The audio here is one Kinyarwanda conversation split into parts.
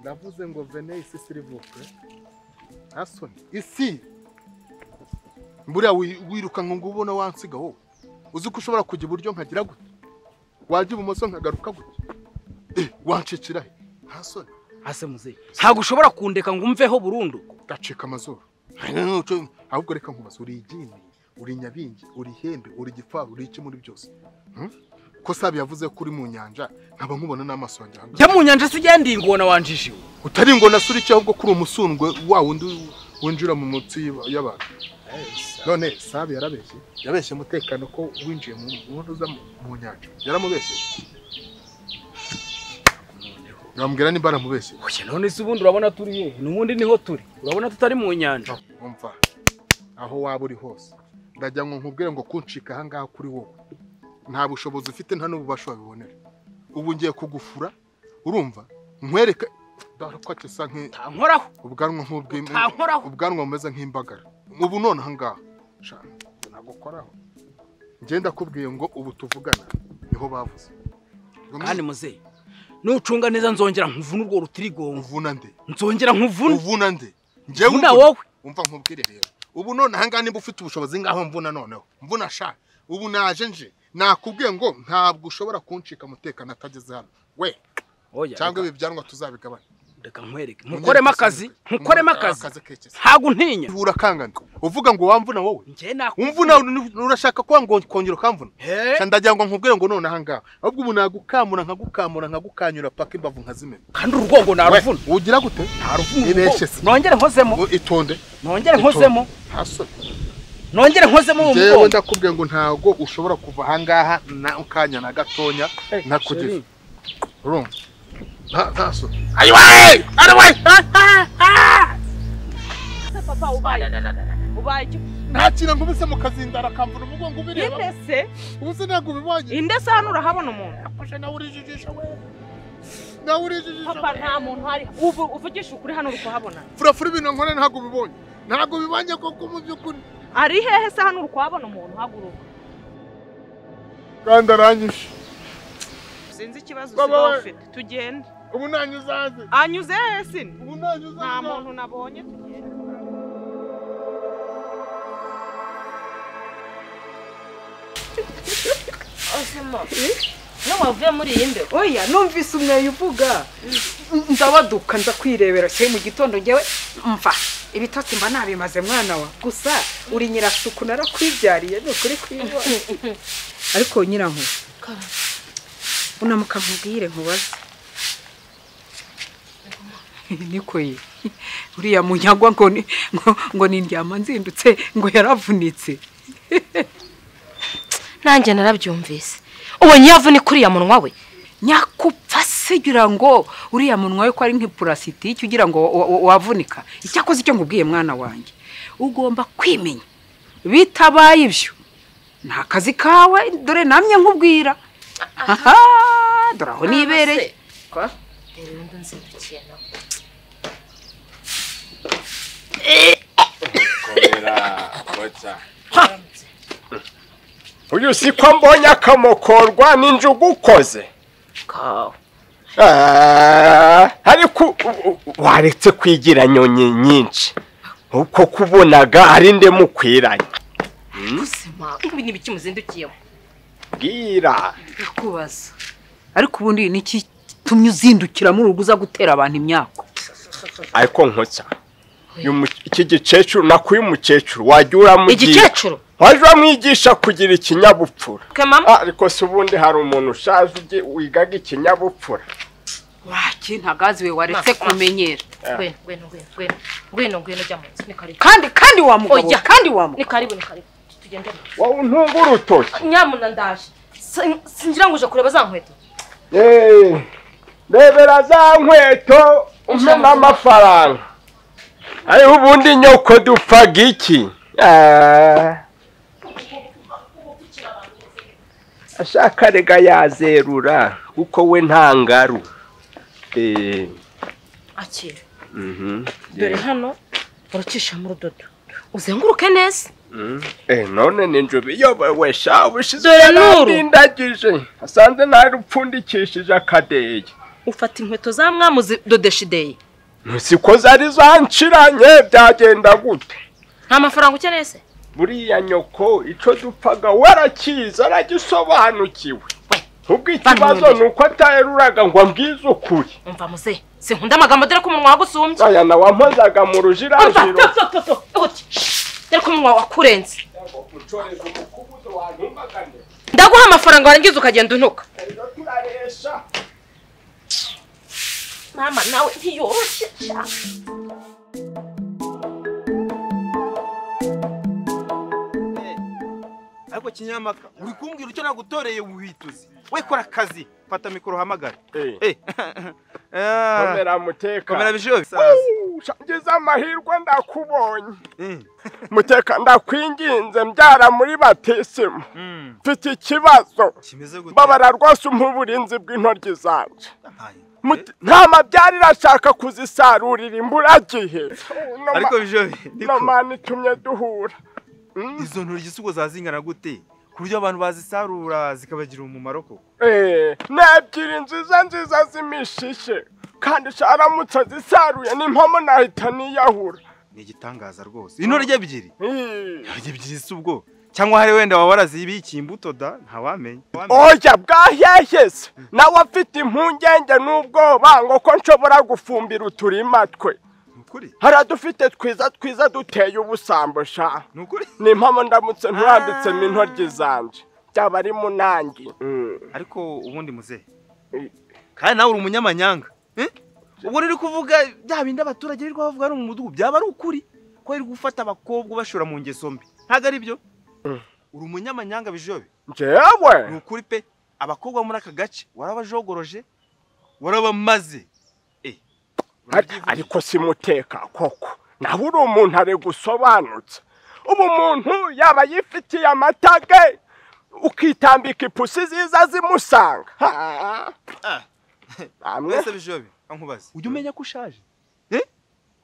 Ndavuze ngo venez ici s'il vous plaît. Asoni isi mbura wiruka ngo ubona wansiga wowe uzi ko ushobora kujya iburyo nkagira gute wajya ibumoso nkagaruka gute wancecira he Asoni ase muze ntago ushobora kundeka ngo umveho burundu gacika amazuru ahubwo reka nkubaza uri igini uri nyabingi uri hembe uri gifaru uri iki muri byose ko sabi yavuze kuri mu nyanja nkaba nkubona n'amaso yanjye ya mu nyanja sigende ingona wanjishiwe utari ingona suri cyo ahubwo kuri umusundwe wa wundi winjira mu mutsi y'abantu none sabi yabeshye mutekano ko winjiye mu nkondo za mu nyanja yaramubeshye ngambwira ni baramubeshye oya none se ubundi urabona turi he n'ubundi niho turi urabona tutari mu nyanja umva aho waba uri hose ndajya ngo nkubwire ngo kuncika aha ngaha kuri wowe nta bushobozi ufite nta n'ububasha wabibonera ubu ngiye kugufura urumva nkwereka darakwace sa ntankoraho ubwanwa ubwanwa bumeze nk'imbagara ubu none aha ngaha nagukoraho ngenda kubwiye ngo ubu tuvugana niho bavuze kandi muze nucunga neza nzongera nkuvuna urwo rutirigo uvuna nde nzongera nkuvuna uvuna nde njewe wowe umva nkubwire rero ubu none aha ngaha niba ufite ubushobozi ngaho mvuna noneho mvuna sha ubu naje nje nakubwiye ngo ntabwo ushobora kuncika mutekano atageze hano we cyangwa ibi byanwa tuzabigabana reka nkwereke nkukoremo akazi ntago ntinya urakangana uvuga ngo wamvuna wowe umvuna urashaka kwa ngo kongera kamvuna ndagira ngo nkubwire ngo none aha ngaha ahubwo ubu nagukamura nkagukanyura paka imbavu nkazimena kandi urugongo naruvuna ugira gute naruvuna ibeshe se nongere nkozemo itonde nongere nkozemo haso nongere nkozemo mu mugongo ndakubwiye ngo ntago ushobora kuva aha ngaha na ukanya na gatonya nakugeza urumva haso ayiwe papa ubaye ntakira ngo ubise mu kazindara kamvuna umugongo ubireba indese ubuse ntago ubibonye indese hano urahabona umuntu afashe nawe urijijisha we papa nta muntu hari uvugisha ukuri hano urukuhabona furafura ibintu nkore ntago ubibonye ntago bibanye koko mu by'ukuri ari hehe se hano urukuhabona umuntu haguruka kandi aranyishe sinzi ikibazo ufite tugende ubu nanyuzaze anyuze hese ubu nanyuzaze nta muntu nabonye tugende Osema no wavuye muri iyi mbeho oya numvise umwe uvuga ndabaduka nza kwirebera cyo mu gitondo ngewe mva ibitotsi mba nabimaze mwana wa gusa uri nyirasuku narakwibyariye no kuri kwibona ariko nyiranko unamuka nkubwire nkubaze niko ye uriya munyagwa ngo nindyama nzindutse ngo yaravunitse nanjye narabyumvise ubonye yavuni kuri ya munwa we nyakupfa sigira ngo uriya munwa we ko ari nk'ipurasitiki ugira ngo wavunika icyakoze icyo ngubwiye mwana wanjye ugomba kwimenya bitabaye ibyo nta kazi kawe dore namye nkubwira aha dore aho nibereye ko rero nzindukiye nawe Komera kocha. Uyu siko mbonye akamokorwa n'injugu ukoze. Kaw. Ariko waretse kwigira nyonyi nyinshi. Uko kubonaga ari nde mukwiranye. Usema ibi ni biki muzindukiyemo. Bwira. Kubaza. Ariko ubundi niki tumye uzindukira mu ruguza gutera abantu imyako. Ariko nkoca. Iki gicecuru nakuye umukecuru wajyura mu igicecuru waje wamwigisha kugira ikinyabupfura ariko se ubundi hari umuntu ushaje wigaga ikinyabupfura waki ntagazi we waretse kumenyera ngweno jamunsi ni karibu kandi wa mugabo kandi wa mugabo ni karibu tugende wa ntungura utoki nyamuna ndaje singira ngo uje kureba za nkweto rebera za nkweto umpe n'amafaranga Ari ubundi nyoko dupfaga iki? Ashaka rega yazerura kuko we ntangaru. Akira. Dore hano uracisha mu rudodo. Uzenguruke neza. None ninjobe yobewe sha ubishize ndagije. Asanze nari upfundikishije akadeye. Ufata inkweto za mwamuzi dodeshideye. Siko zari zanciranye byagenda gute? Nta mafaranga ukeneye se? Buriya nyoko ico dupfaga warakiza aragisobanukiwe. Ubwo ikibazo nuko atayeruraga ngo ambwize ukuri. Umva muze, sinkunda amagambo dere ko umunwa wagusumbye. Aya na wampozaga mu rujirajiro. Dere ko umunwa wakurenze. Ndaguha amafaranga warangiza ukagenda untuka. Mama nawe ntiyoroshye. Ariko kinyamaka uri kumbwira icyo nagutoreye uhituzi. We kora akazi, fata mikoro hamagara. Komera muteka. Komera bishobe. Ngeze amahirwe ndakubonye. Muteka ndakwinginze mbyara muri batisimu. Mfite ikibazo. Babara rwose umuburinzi bw'intoryi zanje. Ntamabyariro ashaka kuzisarurira imburagihe. Ariko bishobe niko Imana itumye duhura. Izo ntoryi sugo zazingana gute? Kuryo abantu bazisarura zikabagira umumaro ko. Nebyiri nziza zimishishe. Kandi sharamutse zisaruye n'impamo nahita niyahura. Ni igitangaza rwose. Intoryi ebyiri. Ebyiri subwo. Cyangwa hari wenda wabarazibikiye imbuto da ntawamenye. Oya bwahehese. Nawe afite impungenge n'ubwoba ngo ko nshobora gufumbira uturima twe. Nukuri? Haradufite twiza duteye ubusambo sha. Nukuri? N'impamo ndamutse nturambitsemo intoryi zanje. Byaba ari munangi. Ariko ubundi muze. Kandi nawe uri umunyamanyanga. Ubwo riri kuvuga bya bindi abaturage riri bavuga no mu mudugu byaba ari ukuri ko iri gufata abakobwa bashora mu ngeso mbi. Ntago ari byo? Uri umunyamanyanga bijobe. Jewe. Nukuri pe abakobwa muri aka gace warabajogoroje warabamaze. Ariko simuteka koko. Nawe uri umuntu ari gusobanutse. Ubu muntu yaba yifitiye amatage ukitambika ipusi ziza zimusanga. Mwese bijobe ankubaza. Ujye umenya ko ushaje.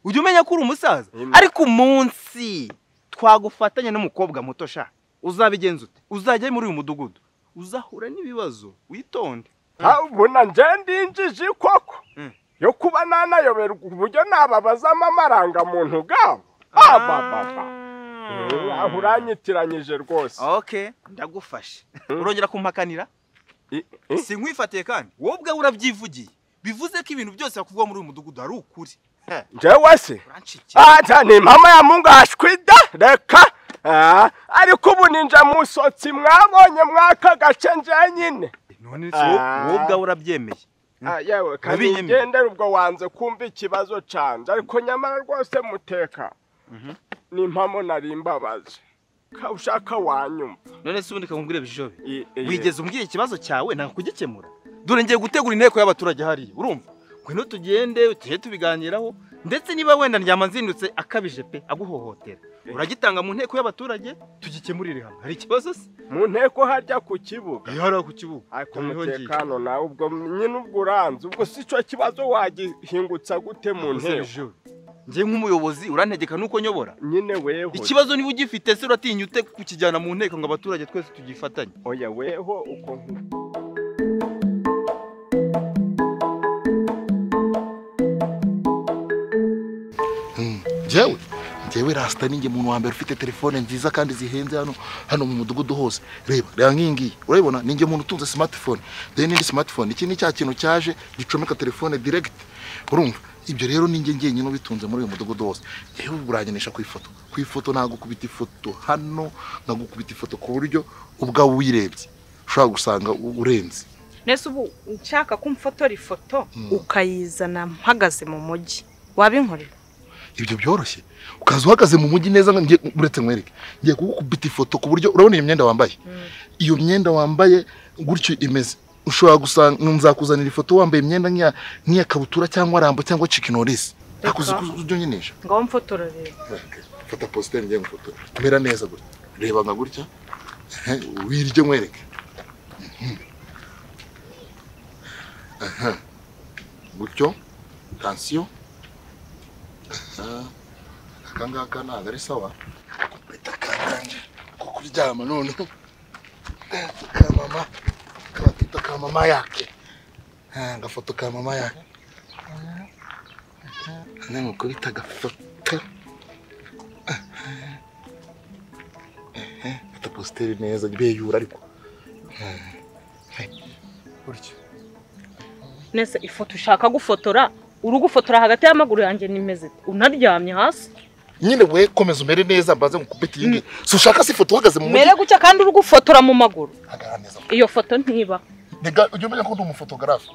Ujye umenya ko uri umusaza. Ariko umunsi twagufatanya n'umukobwa muto sha. Uzabigenza ute? Uzajya muri uyu mudugudu. Uzahura n'ibibazo. Witonde. Ubona nje ndinjije koko. Yo kuba nanayoberwa uburyo nababazamo amaranga muntu gabo. Ahuranyitiranyije rwose. Okay, ndagufashe. Urongera kumpakanira? Sinkwifatiye kandi. Wowe ubwe urabyivugiye. Bivuze ko ibintu byose bakuvugwa muri uyu mudugudu ari ukuri. Jewe se. Ni mama ya Mungu ashwida reka. Ariko ubu ninja musotsi mwabonye mwaka gace nje nyine. None wowe ubwe urabyemeye. Yewe kandi gendera ubwo wanze kumva ikibazo canje ariko nyamara rwose muteka. Ni impamo nari imbabaje. Ka ushaka wanyuma. None se ubundi kamumbwire bijobe. Wigeze umbwira ikibazo cyawe nta kugikemura. Dore ngiye gutegura inteko y'abaturage hari. Urumva? Ngwino tugende tugiye tubiganiraho ndetse niba wenda ndyama nzindutse akabije pe aguhohotera. Uragitanga mu nteko y'abaturage tugikemurire hamwe. Hari ikibazo se? Mu nteko harya ku kibuga. Yara ku kibuga. Ariko mutekano nawe ubwo nyine ubwo uranze ubwo si cyo kibazo wagihingutsa gute mu nteko. Nje nk'umuyobozi urantegeka nuko nyobora. Nyine weho. Ikibazo niba ugifite se uratinyute kukijyana mu nteko ngo abaturage twese tugifatanye. Oya weho uko Jewe rasta ninge muntu wa mbere ufite telefone nziza kandi zihenze hano mu mudugudu hose. Reba nkingi. Urabona ninge muntu utunze smartphone. Then indi smartphone iki ni cya kintu cyaje gicomeka telefone direct. Urumva? Ibyo rero ninge nyine bitunze muri uyu mudugudu wose. Yewe uranyenesha ku ifoto. Ku ifoto nagukubita ifoto hano, nagukubita ifoto ku buryo ubwawe wirebye. Ushaka gusanga urenze. Nese ubu nshaka kumfotora ifoto ukayizana mpagaze mu mujyi. Wabinkorera? Ibyo byoroshye. Ukaza uhagaze mu mujyi neza ngiye uretse mwereke. Ngiye kugukubita ifoto ku buryo urabona iyo myenda wambaye. Iyo myenda wambaye gutyo imeze. Ushobora gusanga nzakuzanira ifoto wambaye imyenda nk'iya kabutura cyangwa rambo cyangwa chicken Norris. Nakuze ujyo nyinisha. Ngaho mfotora rero. Fata poster ngiye ngufotora. Mera neza gutya. Reba nga gutya. Wirye mwereke. Gutyo. Tension. Akangaka ntago ari sawa. Bita kanje. Kukuryama none. Kamama. Kabita kamama yake. Ngafoto kamama yake. Nemo kubita gafoto. Ata posteri neza beyura ariko. Buryo. Nese ifoto ushaka gufotora, urugufotora hagati y'amaguru yanjye nimeze. Unaryamye hasi. Nyine we komeza umere neza mbaze ngukubita yingi. So ushaka si foto uhagaze mu mere gucya kandi urugufotora mu maguru. Aganeza. Iyo foto ntiba. Nega ujye umenya ko ndi umufotogarafe.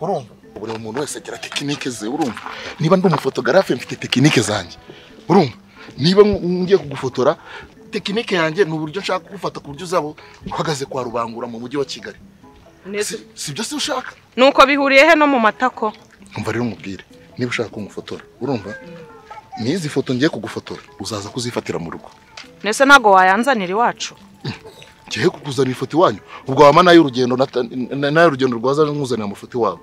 Urumva? Buri muntu wese agira tekinike ze urumva. Niba ndi umufotogarafe mfite tekinike zanjye. Urumva? Niba ngiye kugufotora tekinike yanjye n'uburyo nshaka gufata ku buryo uzabo uhagaze kwa Rubangura mu mujyi wa Kigali. Sibyo se ushaka? Nuko bihuriye he no mu matako? Umva rero umubwire. Niba ushaka kumufotora, urumva? Nizi foto ngiye kugufotora uzaza kuzifatira mu rugo. Nese ntago wayanzanira iwacu. Ngiye kukuzanira ifoto iwanyu. Ubwo wama nayo urugendo nayo urugendo rwaza nkuzanira amafoto iwawe.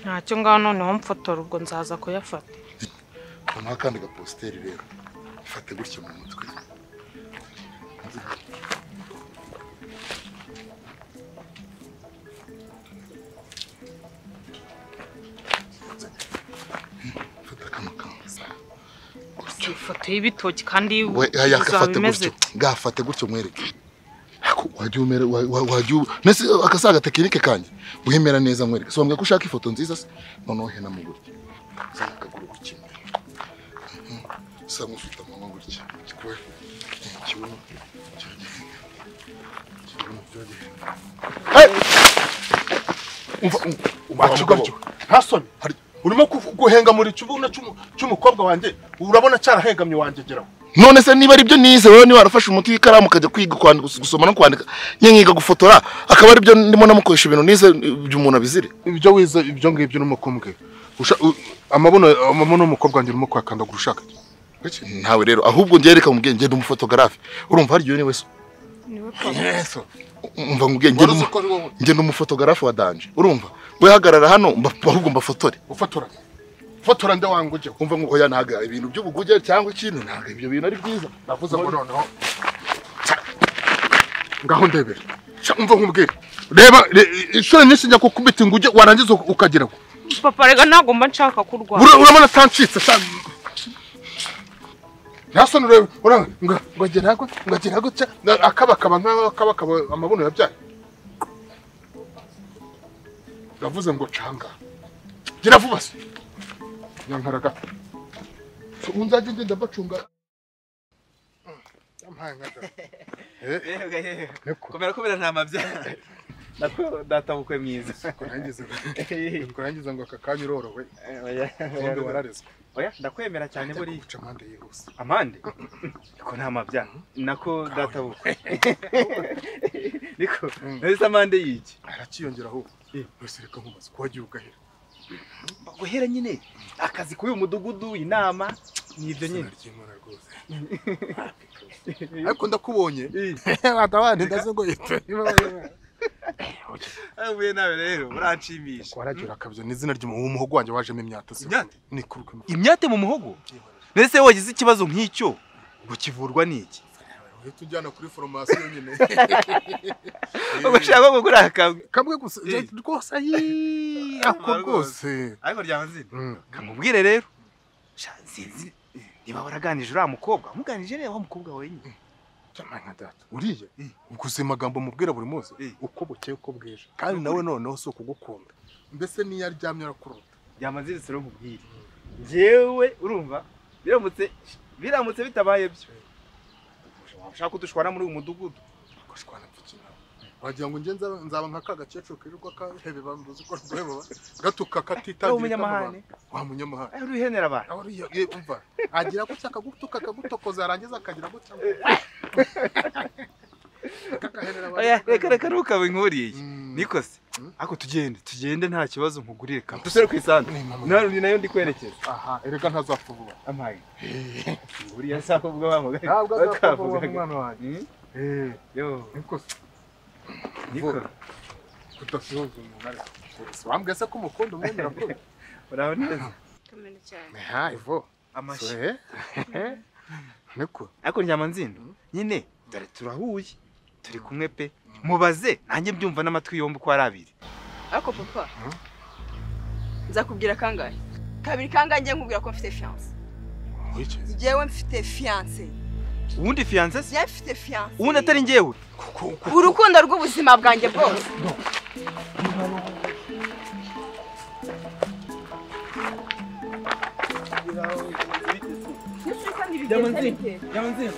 Ntacyo ngaho noneho mfotora ubwo nzaza kuyafata. Kama kandi ga posteri rero. Fate gutyo mu mutwe. Ifoto y'ibitoki kandi yakafate gutyo. Gafate gutyo mwereke. Wajyu nese akasaga tekinike kanje. Uhemera neza mwereke. So mbwa ko ushaka ifoto nziza se. Noneho hena mu gutyo. Zaka guru gutyo. Sa mufita mama gutyo. Kikwe. Kibuno. Umva Hasoni urimo guhenga muri cyubuna cy'umukobwa wanjye urabona cyarahengamye wanjye geraho. None se niba ari byo nize wewe ni warafashe umuti w'ikaramu kajya kwiga kwandika gusoma no kwandika nyengiga gufotora akaba ari byo ndimo namukoresha ibintu nize by'umuntu abizire. Ibyo wize ibyo ngibyo n'umukombwe. Amabono umukobwa wanjye urimo kwakanda gurushaka. Ntawe rero ahubwo ngereka mubwiye ngende umufotogarafe. Urumva hari yone wese. Yeso. Umva mubwiye ngende umufotogarafe wa danje. Urumva? We hagarara hano ahubwo mbafotore. Ufotora. Fotora nda wangu je. Umva ngo oya naga ibintu by'ubuguje cyangwa ikintu naga ibyo bintu ari byiza. Navuze ngo noneho. Ngaho ndebere. Umva nkubwire. Reba ishuri nyinshi njya kukubita inguje warangiza ukagira ngo. Papa rega ntago mba nshaka kurwara. Urabona tancitse cyane. Nasone rero ngagira gutya akabakaba nk'akabakaba amabuno yabyaye. Ndavuze ngo canga. Gira vuba se. Yankaraga. Unzaje ngenda bacunga. Yampanga. Komera Ntamabya. Nako databukwe mwiza. Kurangiza ngo akakanya urorowe. Oya. Wararezwe. Oya ndakwemera cyane buri guca amande yihuse. Amande? Ko Ntamabya. Nako databukwe. Niko. Nese amande yiki? Arakiyongera aho. Wese reka nkubaze ko wagiye ugahera. Guhera nyine akazi kuyu mudugudu inama nibyo nyine. Ariko ndakubonye. Atabane ndaze ngo yitwe. Ahuye nawe rero uranshimisha. Waragira akabyo n'izina ry'umuhogo wanje wajemo imyata se. Ni kuruke. Imyate mu muhogo? Nese wagize ikibazo nk'icyo gukivurwa niki? Tujyana kuri formation nyine. Ubashaka gukora kamwe gusa rwose ako rwose. Ariko ryanzina. Kamubwire rero. Sinzi niba waraganije uriya mukobwa. Muganije rero wa mukobwa wenyine. Cyamanga data. Uriye ukuze magambo mubwira buri munsi uko bukeye uko bweje. Kandi nawe noneho so kugukunda. Mbese niyo aryamye arakurota. Yamaziritse rero nkubwire. Jewe urumva biramutse bitabaye byo. Ushaka kudushwana muri uyu mudugudu. Gushwana pfukina. Wagira ngo nge nzaba nka kagakecuru kirirwa kahebe bambuze ko rwebo gatuka katitangira. Umunyamahane. Wa munyamahane. Ari uhenera abantu. Ari umva. Agira ko cyaka gutuka akagutokoza arangiza akagira gutya. Oya reka nukabe nkuriye. Niko se. Ako tugende nta kibazo nkugurire kamwe. Dusere ku isanda. Ni nayo ndi kwerekeza. Aha, erega ntazapfa vuba. Amaye. Buriya sako ubwo bamugari. Ntabwo azapfa vuba mwana wanjye. Yo. Niko. Kudasuhuza umuntu ariko. Wambwiye se ko umukunda umwemera ko. Uraho neza. Tumene cyane. Ha, Ivo. Amashi. Niko. Ariko Nyamanzindo nyine dore turahuye. Turi kumwe pe. Mubaze nanjye mbyumva n'amatwi yombi ko ari abiri. Ariko papa. Nzakubwira kangahe? Kabiri kangahe ngiye nkubwira ko mfite fiance. Wice. Njyewe mfite fiance. Ubundi fiance? Njyewe mfite fiance. Ubundi atari njyewe. Urukundo rw'ubuzima bwanjye bwose. Nyamanzindo. Nyamanzindo.